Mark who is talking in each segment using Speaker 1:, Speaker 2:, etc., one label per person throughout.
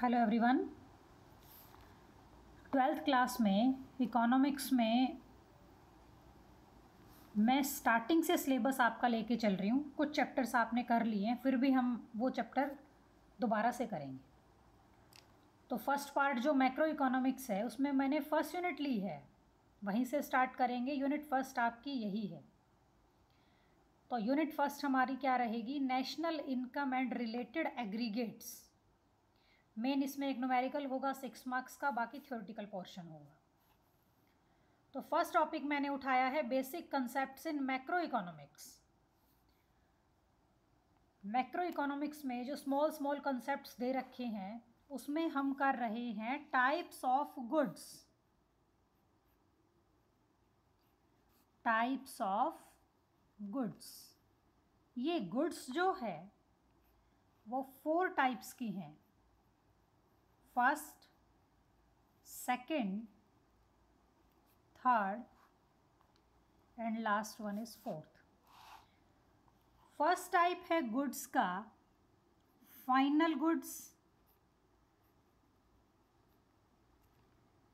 Speaker 1: Hello everyone. Twelfth class में economics में मैं स्टार्टिंग से सिलेबस आपका लेके चल रही हूँ। कुछ चैप्टर्स आपने कर लिए हैं, फिर भी हम वो चैप्टर दोबारा से करेंगे। तो फर्स्ट पार्ट जो मैक्रो इकोनॉमिक्स है उसमें मैंने फर्स्ट यूनिट ली है, वहीं से स्टार्ट करेंगे। यूनिट फर्स्ट आपकी यही है। तो यूनिट फर्स्ट हमारी क्या रहेगी? National income and related aggregates. Main इसमें एक न्यूमेरिकल होगा 6 मार्क्स का, बाकी थ्योरेटिकल पोर्शन होगा। तो फर्स्ट टॉपिक मैंने उठाया है बेसिक कंसेप्ट्स इन मैक्रो इकोनॉमिक्स। मैक्रो इकोनॉमिक्स में जो स्मॉल स्मॉल कंसेप्ट्स दे रखे हैं उसमें हम कर रहे हैं types of goods. Types of goods, ये गुड्स जो है वो 4 टाइप्स की हैं। First, second, third and last one is fourth. First type है गुड्स का फाइनल गुड्स,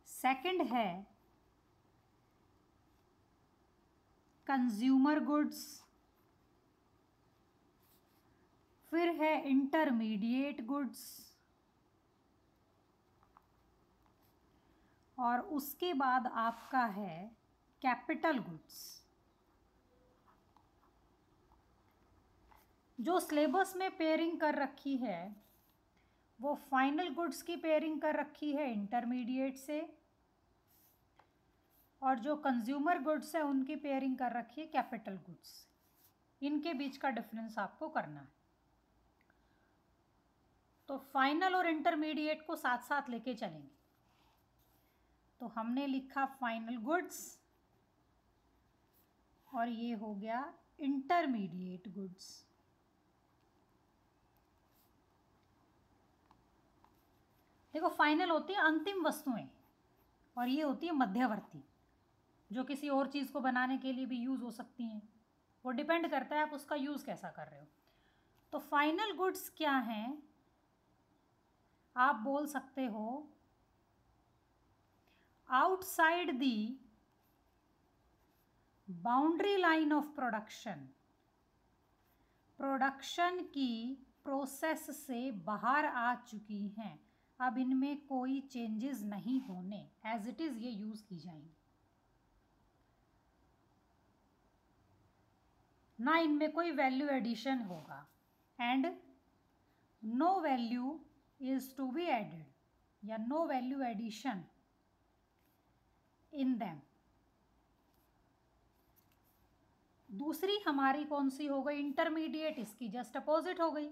Speaker 1: सेकंड है कंज्यूमर गुड्स, फिर है इंटरमीडिएट गुड्स, और उसके बाद आपका है कैपिटल गुड्स। जो सिलेबस में पेयरिंग कर रखी है वो फाइनल गुड्स की पेयरिंग कर रखी है इंटरमीडिएट से, और जो कंज्यूमर गुड्स है उनकी पेयरिंग कर रखी है कैपिटल गुड्स से। इनके बीच का डिफरेंस आपको करना है। तो फाइनल और इंटरमीडिएट को साथ साथ लेके चलेंगे। तो हमने लिखा फाइनल गुड्स और ये हो गया इंटरमीडिएट गुड्स। देखो, फाइनल होती है अंतिम वस्तुएं और ये होती है मध्यवर्ती, जो किसी और चीज़ को बनाने के लिए भी यूज़ हो सकती हैं। वो डिपेंड करता है आप उसका यूज़ कैसा कर रहे हो। तो फाइनल गुड्स क्या हैं? आप बोल सकते हो outside the boundary line of production, production की प्रोसेस से बाहर आ चुकी हैं, अब इनमें कोई चेंजेस नहीं होने, एज इट इज़ ये यूज़ की जाएंगी, ना इनमें कोई वैल्यू एडिशन होगा। And no value is to be added या no value addition in them. दूसरी हमारी कौन सी हो गई? इंटरमीडिएट। इसकी जस्ट अपोजिट हो गई।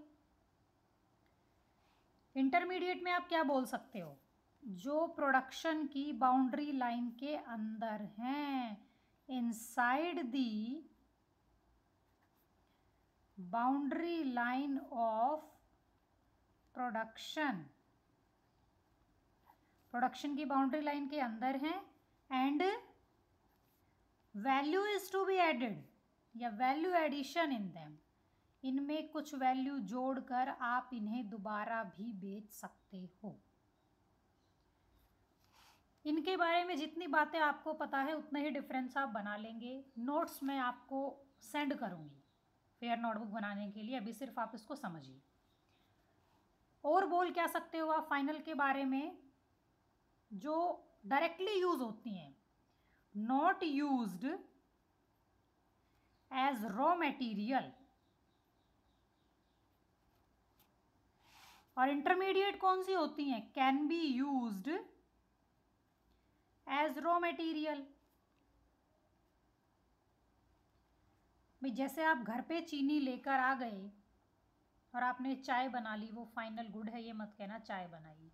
Speaker 1: इंटरमीडिएट में आप क्या बोल सकते हो? जो प्रोडक्शन की बाउंड्री लाइन के अंदर हैं, inside the boundary line of production, production की बाउंड्री लाइन के अंदर हैं, and value is to be added या वैल्यू एडिशन इन देम, इनमें कुछ वैल्यू जोड़कर आप इन्हें दोबारा भी बेच सकते हो। इनके बारे में जितनी बातें आपको पता है उतना ही डिफरेंस आप बना लेंगे। नोट्स मैं आपको सेंड करूँगी फेयर नोटबुक बनाने के लिए, अभी सिर्फ आप इसको समझिए। और बोल क्या सकते हो आप फाइनल के बारे में? जो डायरेक्टली यूज होती हैं, not used as raw material. और इंटरमीडिएट कौन सी होती हैं? Can be used as raw material. भाई जैसे आप घर पे चीनी लेकर आ गए और आपने चाय बना ली, वो फाइनल गुड है, ये मत कहना चाय बनाई।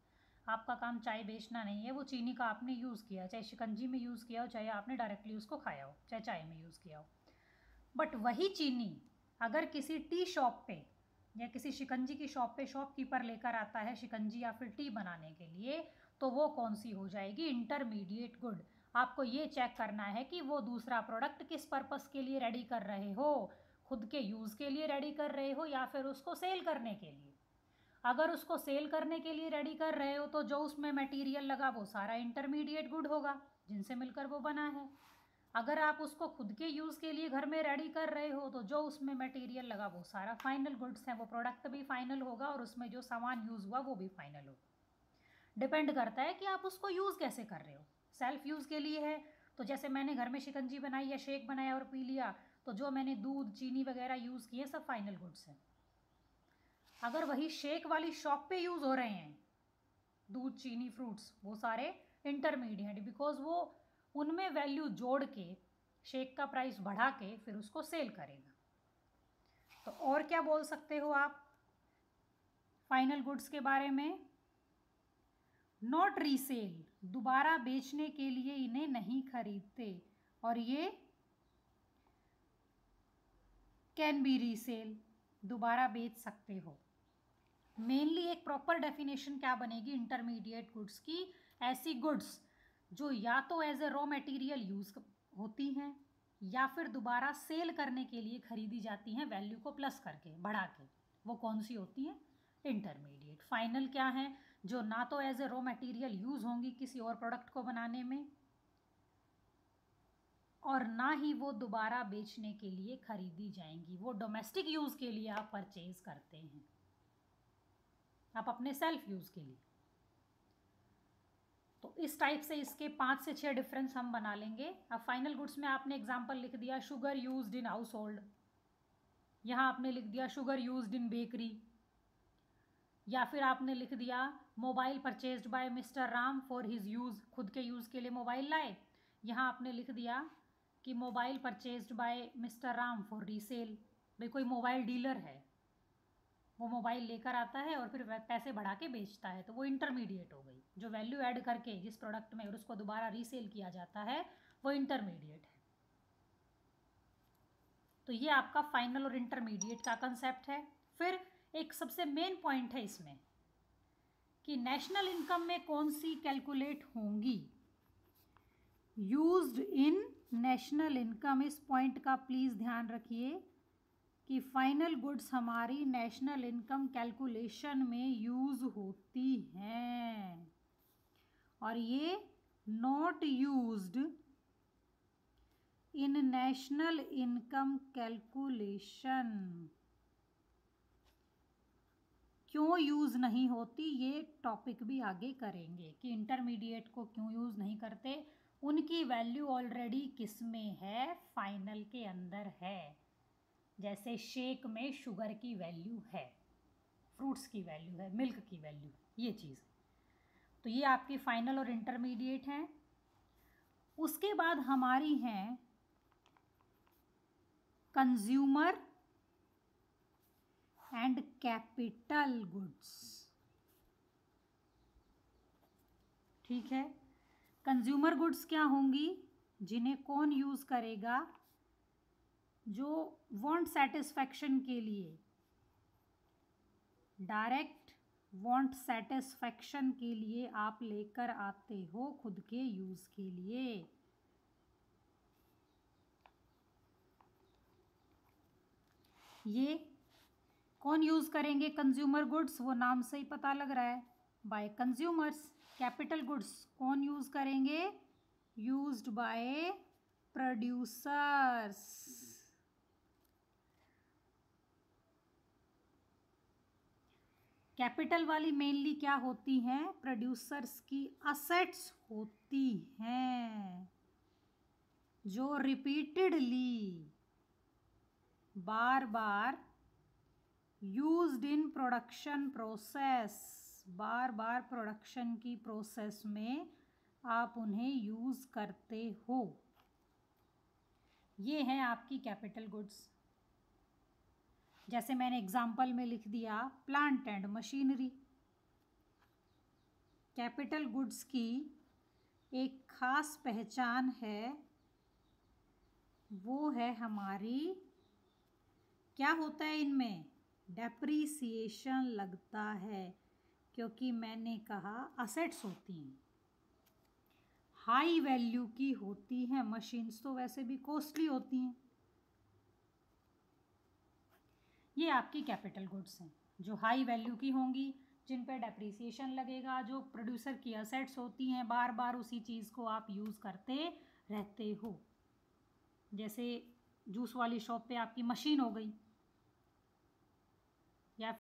Speaker 1: आपका काम चाय बेचना नहीं है, वो चीनी का आपने यूज़ किया, चाहे शिकंजी में यूज़ किया हो, चाहे आपने डायरेक्टली उसको खाया हो, चाहे चाय में यूज़ किया हो। बट वही चीनी अगर किसी टी शॉप पे या किसी शिकंजी की शॉप पे शॉपकीपर लेकर आता है शिकंजी या फिर टी बनाने के लिए, तो वो कौन सी हो जाएगी? Intermediate good. आपको ये चेक करना है कि वो दूसरा प्रोडक्ट किस पर्पस के लिए रेडी कर रहे हो, खुद के यूज़ के लिए रेडी कर रहे हो या फिर उसको सेल करने के लिए। अगर उसको सेल करने के लिए रेडी कर रहे हो तो जो उसमें मटेरियल लगा वो सारा इंटरमीडिएट गुड होगा जिनसे मिलकर वो बना है। अगर आप उसको खुद के यूज़ के लिए घर में रेडी कर रहे हो तो जो उसमें मटेरियल लगा वो सारा फाइनल गुड्स हैं, वो प्रोडक्ट भी फाइनल होगा और उसमें जो सामान यूज़ हुआ वो भी फाइनल होगा। डिपेंड करता है कि आप उसको यूज़ कैसे कर रहे हो। सेल्फ यूज़ के लिए है तो जैसे मैंने घर में शिकंजी बनाई या शेक बनाया और पी लिया, तो जो मैंने दूध चीनी वगैरह यूज़ किए सब फाइनल गुड्स हैं। अगर वही शेक वाली शॉप पे यूज़ हो रहे हैं दूध चीनी फ्रूट्स, वो सारे इंटरमीडिएट, बिकॉज वो उनमें वैल्यू जोड़ के शेक का प्राइस बढ़ा के फिर उसको सेल करेगा। तो और क्या बोल सकते हो आप फाइनल गुड्स के बारे में? नॉट रीसेल, दोबारा बेचने के लिए इन्हें नहीं खरीदते, और ये कैन बी रीसेल, दोबारा बेच सकते हो। मेनली एक प्रॉपर डेफिनेशन क्या बनेगी इंटरमीडिएट गुड्स की? ऐसी गुड्स जो या तो as a raw material use होती हैं या फिर दोबारा सेल करने के लिए खरीदी जाती हैं वैल्यू को प्लस करके बढ़ा के, वो कौन सी होती हैं? इंटरमीडिएट। फाइनल क्या है? जो ना तो as a raw material use होंगी किसी और प्रोडक्ट को बनाने में और ना ही वो दोबारा बेचने के लिए खरीदी जाएंगी, वो डोमेस्टिक यूज़ के लिए आप परचेज करते हैं, आप अपने सेल्फ यूज़ के लिए। तो इस टाइप से इसके 5 से 6 डिफरेंस हम बना लेंगे। अब फाइनल गुड्स में आपने एग्जांपल लिख दिया sugar used in house hold, यहाँ आपने लिख दिया शुगर यूज्ड इन बेकरी, या फिर आपने लिख दिया mobile purchased bye mister Ram for his use, खुद के यूज़ के लिए मोबाइल लाए। यहाँ आपने लिख दिया कि mobile purchased bye mister Ram for resale, भाई कोई मोबाइल डीलर है, वो मोबाइल लेकर आता है और फिर पैसे बढ़ा के बेचता है, तो वो इंटरमीडिएट हो गई। जो वैल्यू ऐड करके जिस प्रोडक्ट में और उसको दोबारा रीसेल किया जाता है वो इंटरमीडिएट है। तो ये आपका फाइनल और इंटरमीडिएट का कंसेप्ट है। फिर एक सबसे मेन पॉइंट है इसमें कि नेशनल इनकम में कौन सी कैलकुलेट होंगी, यूज्ड इन नेशनल इनकम। इस पॉइंट का प्लीज़ ध्यान रखिए कि फाइनल गुड्स हमारी नेशनल इनकम कैलकुलेशन में यूज़ होती हैं और ये not used in national income calculation. क्यों यूज़ नहीं होती ये टॉपिक भी आगे करेंगे कि इंटरमीडिएट को क्यों यूज़ नहीं करते, उनकी वैल्यू ऑलरेडी किस में है? फाइनल के अंदर है। जैसे शेक में शुगर की वैल्यू है, फ्रूट्स की वैल्यू है, मिल्क की वैल्यू, ये चीज़। तो ये आपकी फाइनल और इंटरमीडिएट हैं। उसके बाद हमारी हैं कंज्यूमर एंड कैपिटल गुड्स। ठीक है, कंज्यूमर गुड्स क्या होंगी? जिन्हें कौन यूज़ करेगा? जो वांट सेटिस्फैक्शन के लिए, डायरेक्ट वांट सेटिस्फैक्शन के लिए आप लेकर आते हो खुद के यूज़ के लिए। ये कौन यूज़ करेंगे कंज्यूमर गुड्स? वो नाम से ही पता लग रहा है, बाय कंज्यूमर्स। कैपिटल गुड्स कौन यूज़ करेंगे? Used by producers. कैपिटल वाली मेनली क्या होती हैं? प्रोड्यूसर्स की असेट्स होती हैं जो repeatedly bar bar used in production process, bar bar production की प्रोसेस में आप उन्हें यूज़ करते हो। ये हैं आपकी कैपिटल गुड्स। जैसे मैंने एग्जाम्पल में लिख दिया plant and machinery. Capital goods की एक खास पहचान है, वो है हमारी, क्या होता है इनमें? डेप्रीसिएशन लगता है, क्योंकि मैंने कहा असेट्स होती हैं, हाई वैल्यू की होती हैं। मशीन्स तो वैसे भी कॉस्टली होती हैं। ये आपकी कैपिटल गुड्स हैं। जो हाई वैल्यू की होंगी, जिन पर डेप्रीसिएशन लगेगा, जो प्रोड्यूसर की असेट्स होती हैं, बार बार उसी चीज़ को आप यूज़ करते रहते हो। जैसे जूस वाली शॉप पे आपकी मशीन हो गई, या